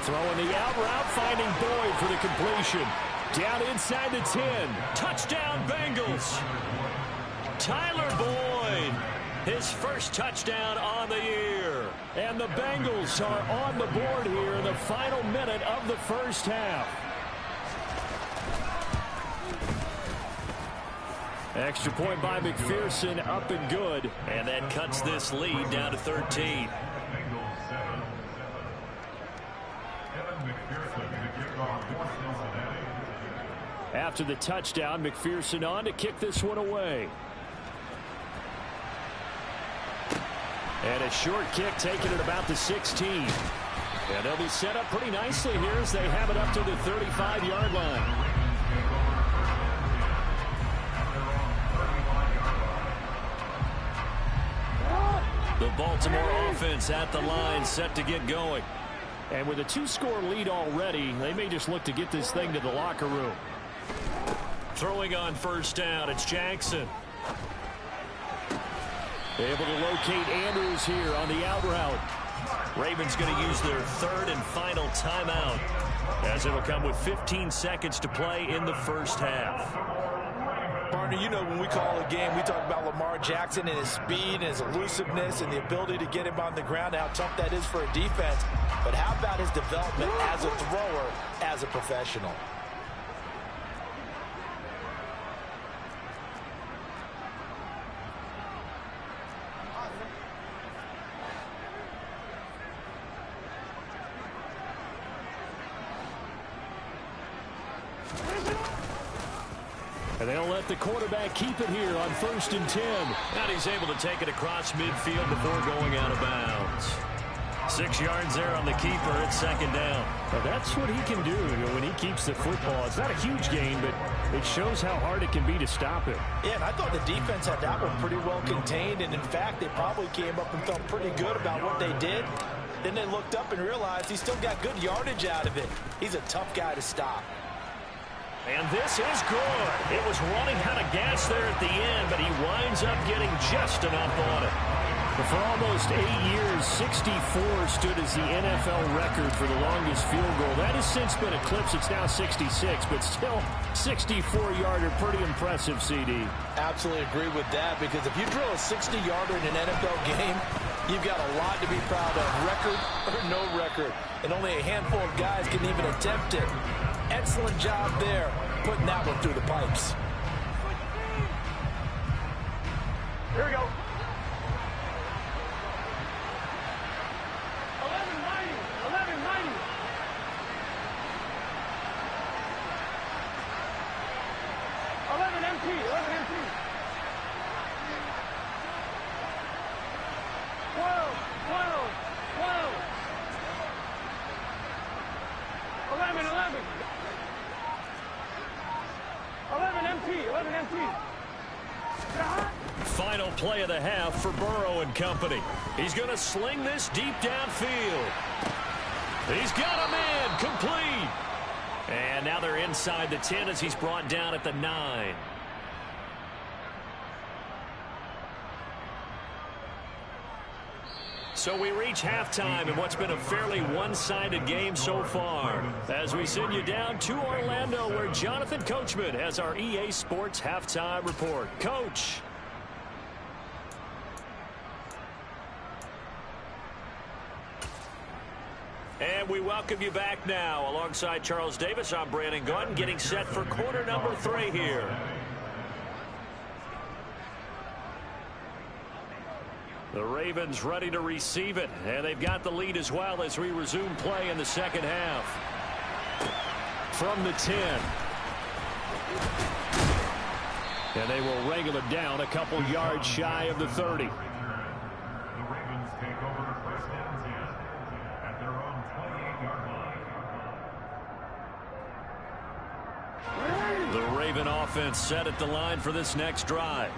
Throwing the out route, finding Boyd for the completion. Down inside the 10. Touchdown, Bengals. Tyler Boyd, his first touchdown on the year. And the Bengals are on the board here in the final minute of the first half. Extra point by McPherson, up and good. And that cuts this lead down to 13. After the touchdown, McPherson on to kick this one away. And a short kick taken at about the 16. And they'll be set up pretty nicely here as they have it up to the 35-yard line. The Baltimore offense at the line, set to get going. And with a 2-score lead already, they may just look to get this thing to the locker room. Throwing on first down, it's Jackson. Able to locate Andrews here on the out route. Ravens going to use their third and final timeout, as it'll come with 15 seconds to play in the first half. Partner, you know when we call a game, we talk about Lamar Jackson and his speed and his elusiveness and the ability to get him on the ground, how tough that is for a defense. But how about his development as a thrower, as a professional? And they'll let the quarterback keep it here on 1st and 10. And he's able to take it across midfield before going out of bounds. 6 yards there on the keeper at second down. Well, that's what he can do when he keeps the football. It's not a huge gain, but it shows how hard it can be to stop him. Yeah, and I thought the defense had that one pretty well contained. And, in fact, they probably came up and felt pretty good about what they did. Then they looked up and realized he still got good yardage out of it. He's a tough guy to stop. And this is good. It was running out of gas there at the end, but he winds up getting just enough on it. But for almost 8 years, 64 stood as the NFL record for the longest field goal. That has since been eclipsed. It's now 66, but still 64-yarder. Pretty impressive, CD. Absolutely agree with that, because if you drill a 60-yarder in an NFL game, you've got a lot to be proud of, record or no record. And only a handful of guys can even attempt it. Excellent job there, putting that one through the pipes. Here we go. 1190. 1190. 11 MT. 11 MT. 12. 12. 12. 11. 11. 11 MT. 11 MT. Final play of the half for Burrow and company. He's going to sling this deep downfield. He's got a man complete. And now they're inside the 10 as he's brought down at the 9. So we reach halftime in what's been a fairly one-sided game so far, as we send you down to Orlando, where Jonathan Coachman has our EA Sports halftime report. Coach. And we welcome you back now. Alongside Charles Davis, I'm Brandon Gaudin, getting set for quarter number 3 here. The Ravens ready to receive it, and they've got the lead as well as we resume play in the second half. From the 10. And they will wrangle it down a couple yards shy of the 30. The Ravens take over first and 10 at their own 28-yard line. The Raven offense set at the line for this next drive.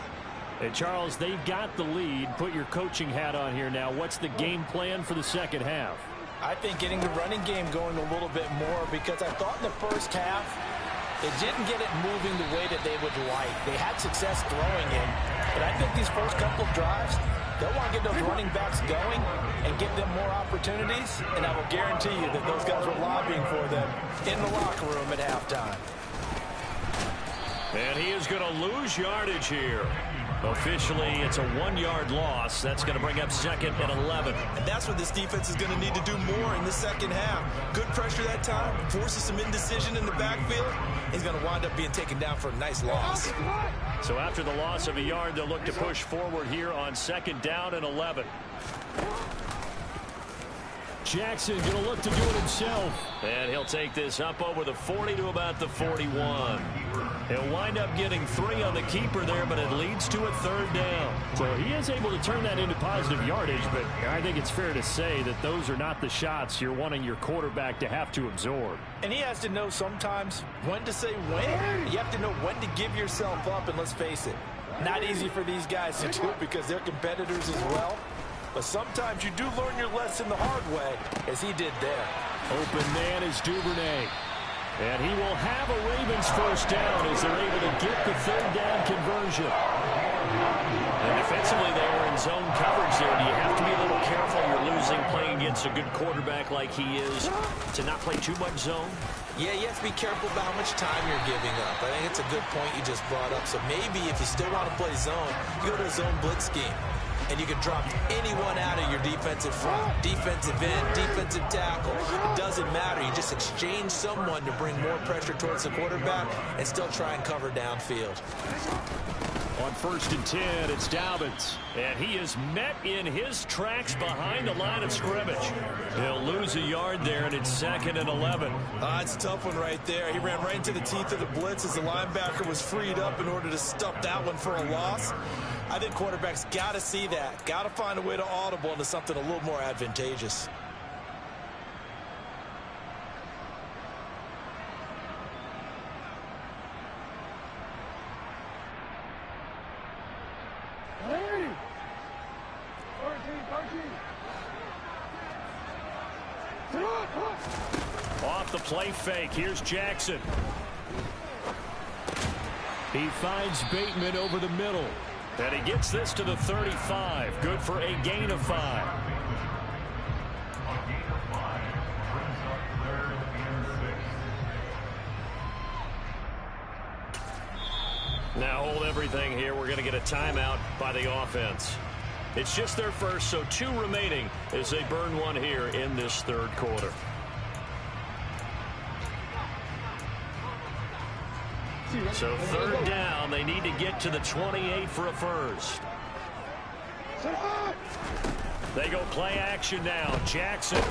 Hey, Charles, they've got the lead. Put your coaching hat on here now. What's the game plan for the second half? I think getting the running game going a little bit more, because I thought in the first half they didn't get it moving the way that they would like. They had success throwing it, but I think these first couple of drives, They'll want to get those running backs going and give them more opportunities, and I will guarantee you that those guys were lobbying for them in the locker room at halftime. And he is going to lose yardage here. Officially, it's a 1-yard loss. That's going to bring up 2nd and 11. And that's what this defense is going to need to do more in the second half. Good pressure that time, forces some indecision in the backfield. He's going to wind up being taken down for a nice loss. So after the loss of a yard, they'll look to push forward here on 2nd down and 11. Jackson going to look to do it himself. And he'll take this up over the 40 to about the 41. He'll wind up getting 3 on the keeper there, but it leads to a 3rd down. So he is able to turn that into positive yardage, but I think it's fair to say that those are not the shots you're wanting your quarterback to have to absorb. And he has to know sometimes when to say when. You have to know when to give yourself up, and let's face it, not easy for these guys to do because they're competitors as well. But sometimes you do learn your lesson the hard way, as he did there. Open man is Duvernay. And he will have a Ravens 1st down as they're able to get the 3rd down conversion. And defensively, they were in zone coverage there. Do you have to be a little careful? You're losing playing against a good quarterback like he is to not play too much zone? Yeah, you have to be careful about how much time you're giving up. I think it's a good point you just brought up. So maybe if you still want to play zone, you go to a zone blitz scheme. And you can drop anyone out of your defensive front, defensive end, defensive tackle. It doesn't matter. You just exchange someone to bring more pressure towards the quarterback and still try and cover downfield. On 1st and 10, it's Dobbins. And he is met in his tracks behind the line of scrimmage. He'll lose a yard there, and it's 2nd and 11. It's a tough one right there. He ran right into the teeth of the blitz as the linebacker was freed up in order to stuff that one for a loss. I think quarterbacks got to see that. Got to find a way to audible into something a little more advantageous. Off the play fake, here's Jackson. He finds Bateman over the middle. And he gets this to the 35. Good for a gain of 5. A gain of 5 brings up 3rd and 6. Now hold everything here. We're going to get a timeout by the offense. It's just their first, so 2 remaining as they burn one here in this 3rd quarter. So 3rd down, they need to get to the 28 for a first. They go play action now. Jackson.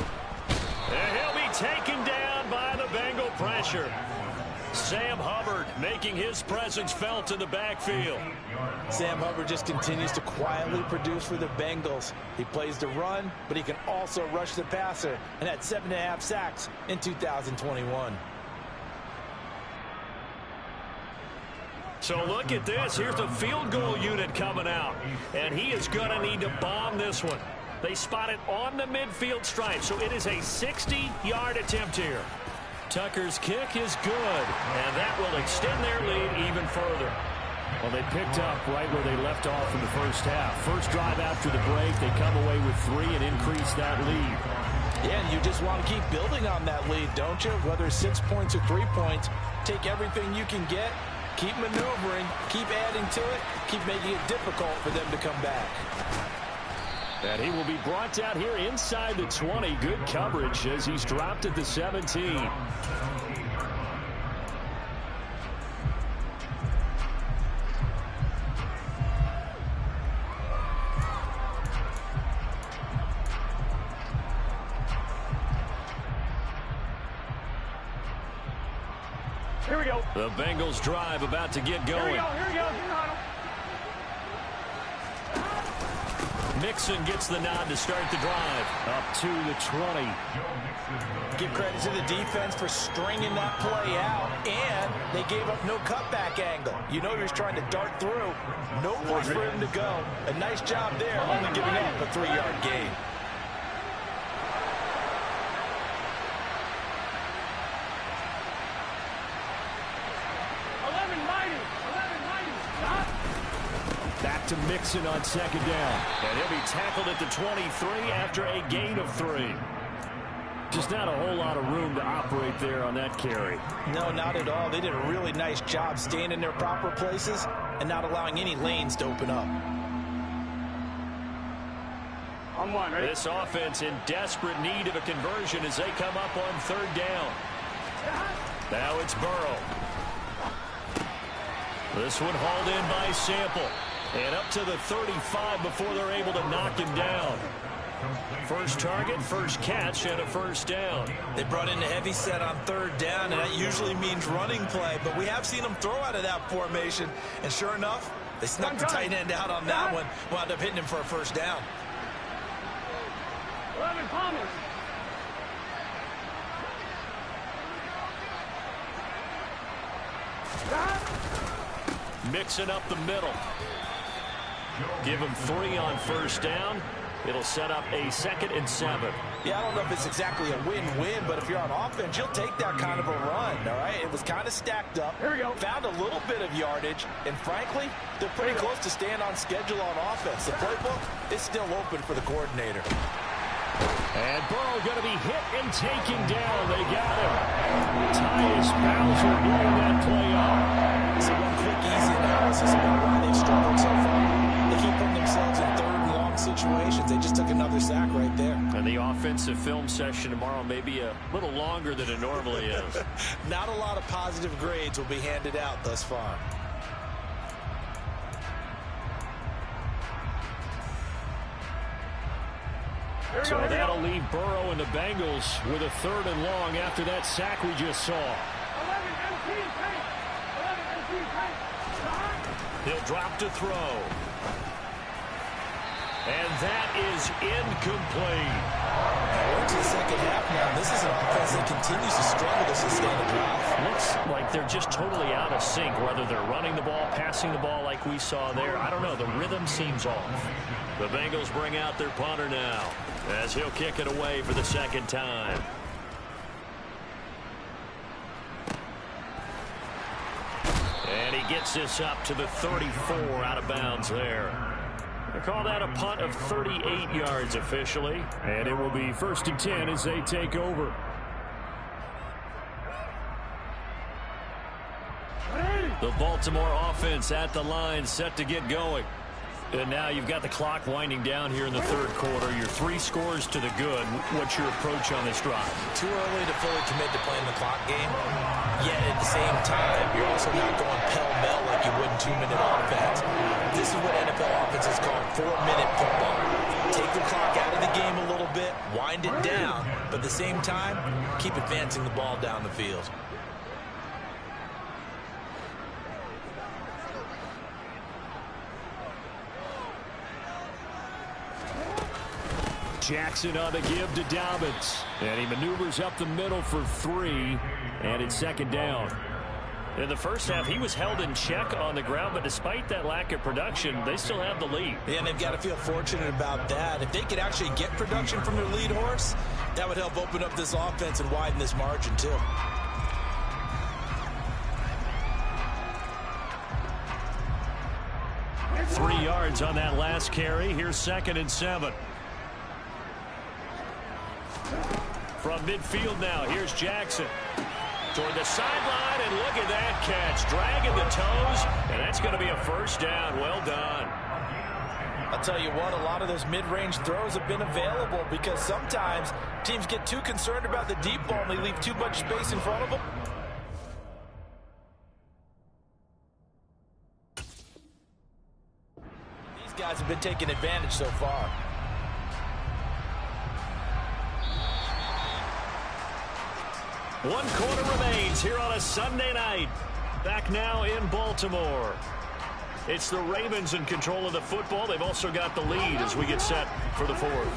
And he'll be taken down by the Bengal pressure. Sam Hubbard making his presence felt in the backfield. Sam Hubbard just continues to quietly produce for the Bengals. He plays the run, but he can also rush the passer, and had 7.5 sacks in 2021. So look at this. Here's the field goal unit coming out. And he is going to need to bomb this one. They spot it on the midfield stripe. So it is a 60-yard attempt here. Tucker's kick is good. And that will extend their lead even further. Well, they picked up right where they left off in the first half. First drive after the break, they come away with 3 and increase that lead. Yeah, and you just want to keep building on that lead, don't you? Whether it's 6 points or 3 points, take everything you can get. Keep maneuvering, keep adding to it, keep making it difficult for them to come back. And he will be brought down here inside the 20. Good coverage as he's dropped at the 17. Here we go. The Bengals drive about to get going. Here we go. Mixon gets the nod to start the drive. Up to the 20. Give credit to the defense for stringing that play out, and they gave up no cutback angle. You know he was trying to dart through. No place for him to go. A nice job there, only giving up a 3-yard gain. to Mixon on second down. And he'll be tackled at the 23 after a gain of 3. Just not a whole lot of room to operate there on that carry. No, not at all. They did a really nice job staying in their proper places and not allowing any lanes to open up. On one, ready? This offense in desperate need of a conversion as they come up on third down. Now it's Burrow. This one hauled in by Sample. And up to the 35 before they're able to knock him down. First target, first catch, and a first down. They brought in a heavy set on third down, and that usually means running play. But we have seen them throw out of that formation. And sure enough, they snuck the tight end out on that one. Wound up hitting him for a first down. 11 Palmer. Mixing up the middle. Give him 3 on first down. It'll set up a 2nd and 7. Yeah, I don't know if it's exactly a win-win, but if you're on offense, you'll take that kind of a run, all right? It was kind of stacked up. Here we go. Found a little bit of yardage, and frankly, they're pretty close to staying on schedule on offense. The playbook is still open for the coordinator. And Burrow going to be hit and taken down. They got him. Tyus Bowser blowing that play up. So one quick, easy analysis about why they've struggled so far. They keep putting themselves in third and long situations. They just took another sack right there. And the offensive film session tomorrow may be a little longer than it normally is. Not a lot of positive grades will be handed out thus far. So that'll leave Burrow and the Bengals with a 3rd and long after that sack we just saw. 11 MP tank. 11 MP tank. He'll drop to throw. And that is incomplete. We're into the second half now. This is an offense that continues to struggle to sustain a drive. Looks like they're just totally out of sync, whether they're running the ball, passing the ball like we saw there. I don't know. The rhythm seems off. The Bengals bring out their punter now as he'll kick it away for the 2nd time. And he gets this up to the 34 out of bounds there. They call that a punt of 38 yards officially. And it will be 1st and 10 as they take over. The Baltimore offense at the line, set to get going. And now you've got the clock winding down here in the 3rd quarter. Your 3 scores to the good. What's your approach on this drive? Too early to fully commit to playing the clock game. Yet at the same time, you're also not going pell-mell like you would in 2-minute offense. This is what NFL offenses call 4-minute football. Take the clock out of the game a little bit, wind it down, but at the same time, keep advancing the ball down the field. Jackson on the give to Dobbins. And he maneuvers up the middle for 3. And it's 2nd down. In the first half, he was held in check on the ground, but despite that lack of production, they still have the lead. Yeah, and they've got to feel fortunate about that. If they could actually get production from their lead horse, that would help open up this offense and widen this margin, too. Three yards on that last carry. Here's 2nd and 7. From midfield now, here's Jackson. Toward the sideline, and look at that catch. Dragging the toes, and that's going to be a first down. Well done. I'll tell you what, a lot of those mid-range throws have been available because sometimes teams get too concerned about the deep ball and they leave too much space in front of them. These guys have been taking advantage so far. One quarter remains here on a Sunday night. Back now in Baltimore. It's the Ravens in control of the football. They've also got the lead as we get set for the 4th.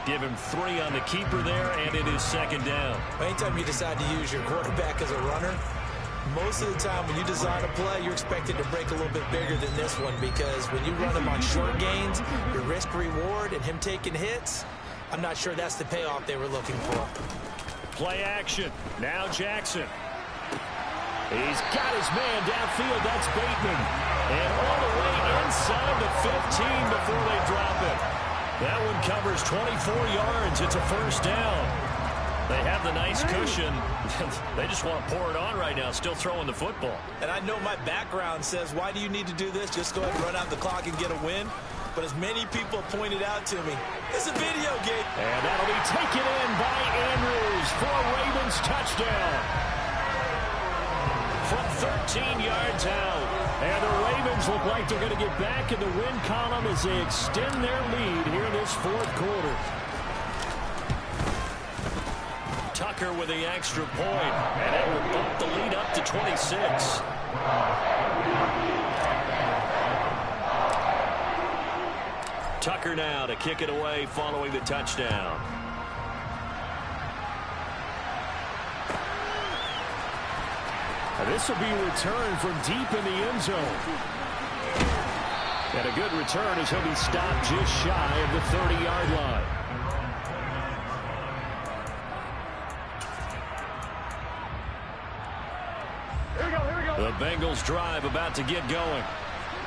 Give him 3 on the keeper there, and it is 2nd down. Anytime you decide to use your quarterback as a runner, most of the time when you design a play, you're expected to break a little bit bigger than this one because when you run him on short gains, your risk-reward and him taking hits, I'm not sure that's the payoff they were looking for. Play action. Now Jackson. He's got his man downfield. That's Bateman. And all the way inside the 15 before they drop it. That one covers 24 yards. It's a first down. They have the nice cushion. They just want to pour it on right now, still throwing the football. And I know my background says, why do you need to do this? Just go ahead and run out the clock and get a win. But as many people pointed out to me, it's a video game. And that'll be taken in by Andrews for a Ravens touchdown. From 13 yards out. And the Ravens look like they're going to get back in the win column as they extend their lead here in this fourth quarter. Tucker with the extra point, and it will bump the lead up to 26. Tucker now to kick it away following the touchdown. This will be a return from deep in the end zone. And a good return as he'll be stopped just shy of the 30-yard line. The Bengals drive about to get going.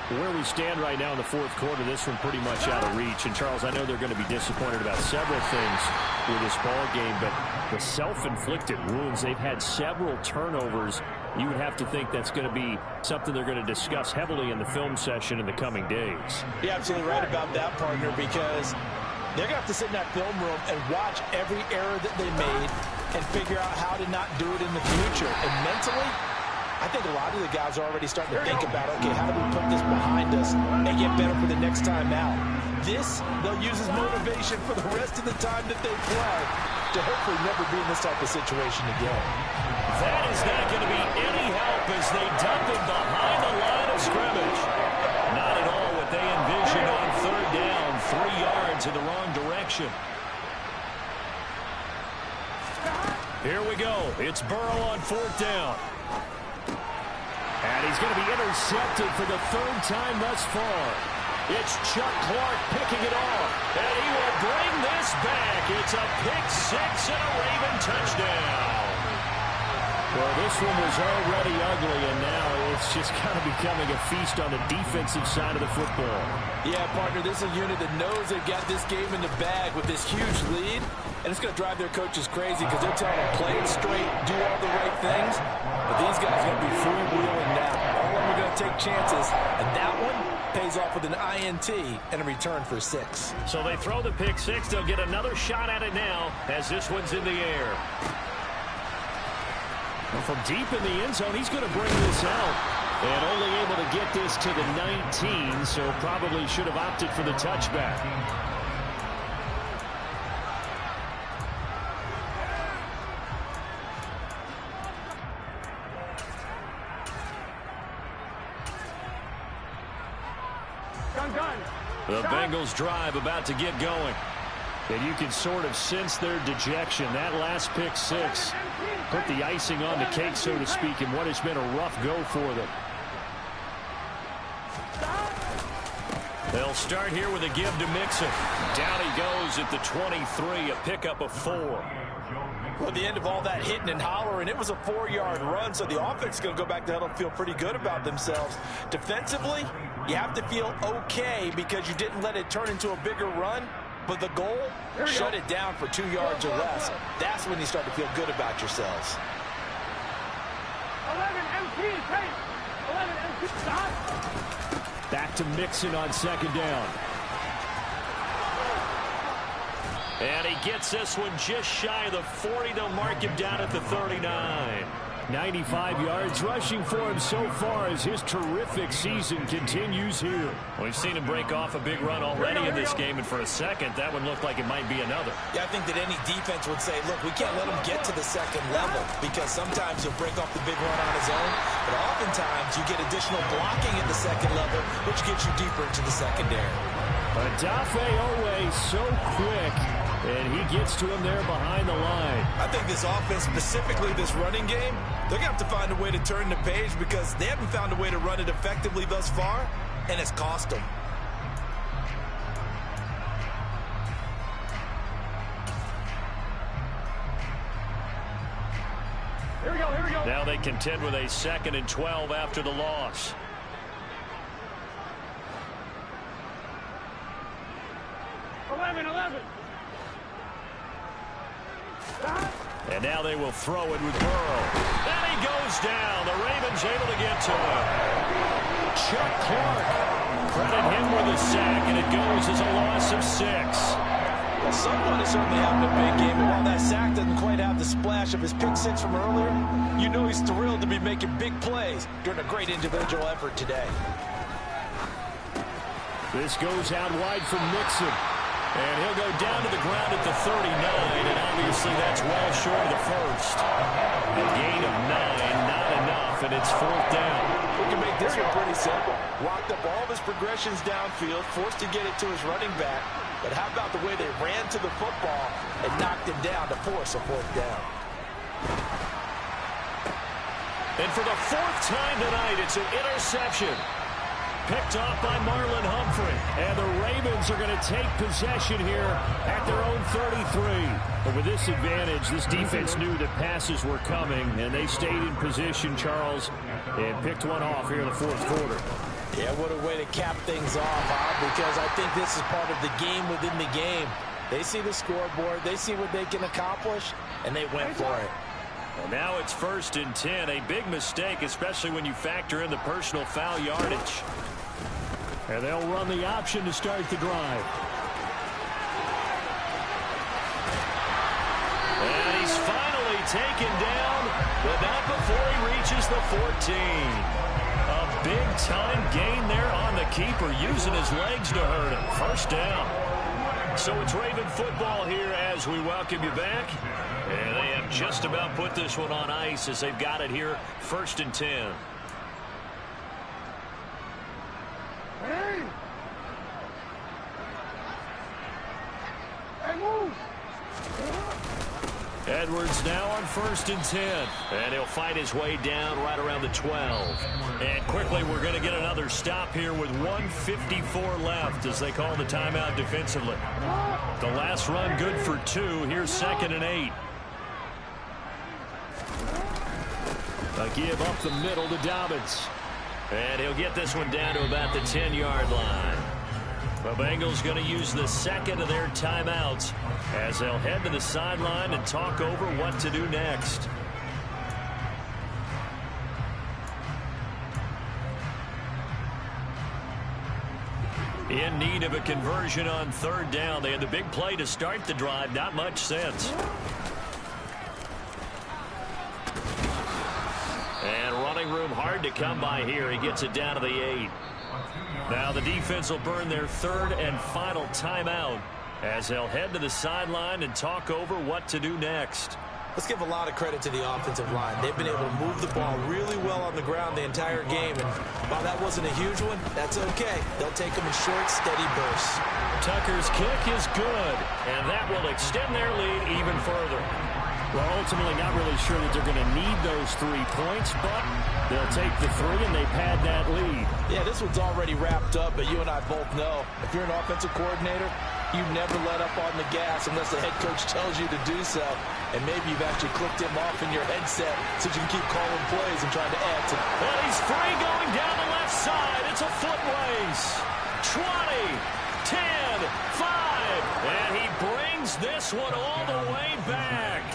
Where we stand right now in the fourth quarter, this one pretty much out of reach. And, Charles, I know they're going to be disappointed about several things with this ball game, but the self-inflicted wounds, they've had several turnovers. You would have to think that's going to be something they're going to discuss heavily in the film session in the coming days. You're absolutely right about that, partner, because they're going to have to sit in that film room and watch every error that they made and figure out how to not do it in the future. And mentally, I think a lot of the guys are already starting to think about, okay, how do we put this behind us and get better for the next time out? This, they'll use as motivation for the rest of the time that they play to hopefully never be in this type of situation again. That is not going to be any help as they dump him behind the line of scrimmage. Not at all what they envisioned on third down, 3 yards in the wrong direction. Here we go. It's Burrow on fourth down. And he's going to be intercepted for the third time thus far. It's Chuck Clark picking it off. And he will bring this back. It's a pick six and a Raven touchdown. Well, this one was already ugly, and now it's just kind of becoming a feast on the defensive side of the football. Yeah, partner, this is a unit that knows they've got this game in the bag with this huge lead, and it's going to drive their coaches crazy because they're telling them play it straight, do all the right things, but these guys are going to be freewheeling now. All of them are going to take chances, and that one pays off with an INT and a return for 6. So they throw the pick six. They'll get another shot at it now as this one's in the air. From deep in the end zone, he's going to bring this out. And only able to get this to the 19, so probably should have opted for the touchback. The Bengals drive about to get going. And you can sort of sense their dejection. That last pick six put the icing on the cake, so to speak, in what has been a rough go for them. They'll start here with a give to Mixon. Down he goes at the 23, a pickup of 4. Well, at the end of all that hitting and hollering, it was a 4-yard run, so the offense is going to go back to huddle and feel pretty good about themselves. Defensively, you have to feel okay because you didn't let it turn into a bigger run. But the goal, shut it down for 2 yards or less. That's when you start to feel good about yourselves. 11 MT, take. 11 MT, stop. Back to Mixon on second down. And he gets this one just shy of the 40. They'll mark him down at the 39. 95 yards rushing for him so far as his terrific season continues here. We've seen him break off a big run already in this game, and for a second, that one looked like it might be another. Yeah, I think that any defense would say, look, we can't let him get to the second level because sometimes he'll break off the big run on his own, but oftentimes you get additional blocking at the second level, which gets you deeper into the secondary. Odafe Oweh so quick, and he gets to him there behind the line. I think this offense, specifically this running game, they're going to have to find a way to turn the page because they haven't found a way to run it effectively thus far, and it's cost them. Now they contend with a 2nd and 12 after the loss. And now they will throw it with Burrow. And he goes down. The Ravens able to get to him. Chuck Clark. Credit him with a sack, and it goes as a loss of 6. Well, someone is certainly having a big game, but while that sack doesn't quite have the splash of his pick six from earlier, you know he's thrilled to be making big plays during a great individual effort today. This goes out wide from Mixon. And he'll go down to the ground at the 39, and obviously that's well short of the first. A gain of 9, not enough, and it's 4th down. We can make this one pretty simple. Locked up all of his progressions downfield, forced to get it to his running back. But how about the way they ran to the football and knocked him down to force a 4th down? And for the 4th time tonight, it's an interception. Picked off by Marlon Humphrey. And the Ravens are going to take possession here at their own 33. But with this advantage, this defense knew that passes were coming, and they stayed in position, Charles, and picked one off here in the 4th quarter. Yeah, what a way to cap things off, huh? Because I think this is part of the game within the game. They see the scoreboard, they see what they can accomplish, and they went for it. Well, now it's 1st and 10. A big mistake, especially when you factor in the personal foul yardage. And they'll run the option to start the drive. And he's finally taken down, but not before he reaches the 14. A big-time gain there on the keeper, using his legs to hurt him. 1st down. So it's Raven football here as we welcome you back. And they have just about put this one on ice as they've got it here, 1st and 10. Edwards now on 1st and 10. And he'll fight his way down right around the 12. And quickly we're going to get another stop here with 1:54 left as they call the timeout defensively. The last run good for 2. Here's 2nd and 8. A give up the middle to Dobbins. And he'll get this one down to about the 10-yard line. The Bengals going to use the 2nd of their timeouts as they'll head to the sideline and talk over what to do next. In need of a conversion on 3rd down. They had the big play to start the drive. Not much sense. And running room hard to come by here. He gets it down to the 8. Now the defense will burn their 3rd and final timeout as they'll head to the sideline and talk over what to do next. Let's give a lot of credit to the offensive line. They've been able to move the ball really well on the ground the entire game. And while that wasn't a huge one, that's okay. They'll take them in short, steady bursts. Tucker's kick is good, and that will extend their lead even further. Well, ultimately not really sure that they're going to need those 3 points, but they'll take the 3 and they pad that lead. Yeah, this one's already wrapped up, but you and I both know if you're an offensive coordinator, you never let up on the gas unless the head coach tells you to do so. And maybe you've actually clicked him off in your headset so you can keep calling plays and trying to add to. And he's free going down the left side. It's a foot race. 20, 10, 5. And he brings this one all the way back.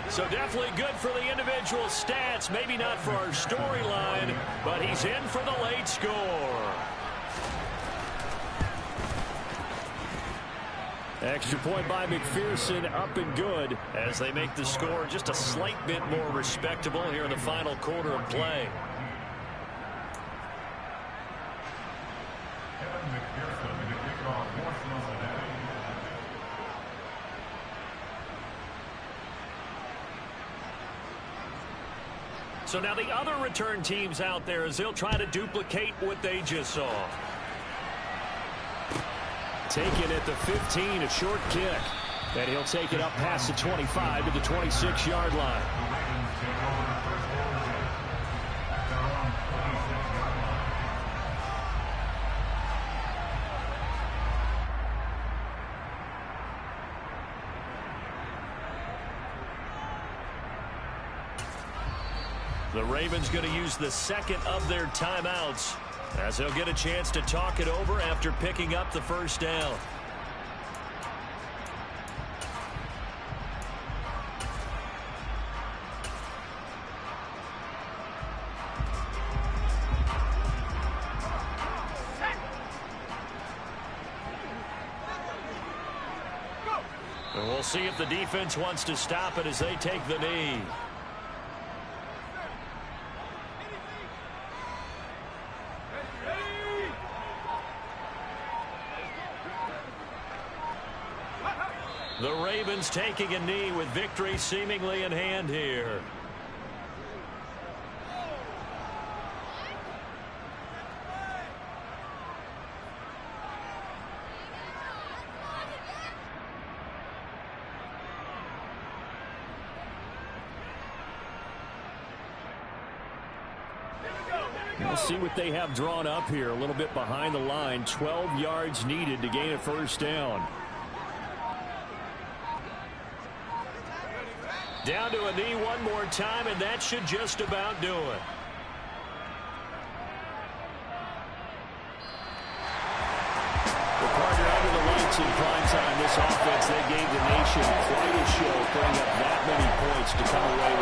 So definitely good for the individual stats. Maybe not for our storyline, but he's in for the late score. Extra point by McPherson, up and good as they make the score just a slight bit more respectable here in the final quarter of play. Kevin McPherson to kick off for Cincinnati. So now the other return teams out there as they'll try to duplicate what they just saw. Taken at the 15, a short kick. And he'll take it up past the 25 to the 26-yard line. The Ravens going to use the second of their timeouts as they'll get a chance to talk it over after picking up the first down. And we'll see if the defense wants to stop it as they take the knee. The Ravens taking a knee with victory seemingly in hand here. We'll see what they have drawn up here. A little bit behind the line. 12 yards needed to gain a first down. Down to a knee one more time, and that should just about do it. The partner under the lights in prime time. This offense, they gave the nation quite a show, putting up that many points to come away with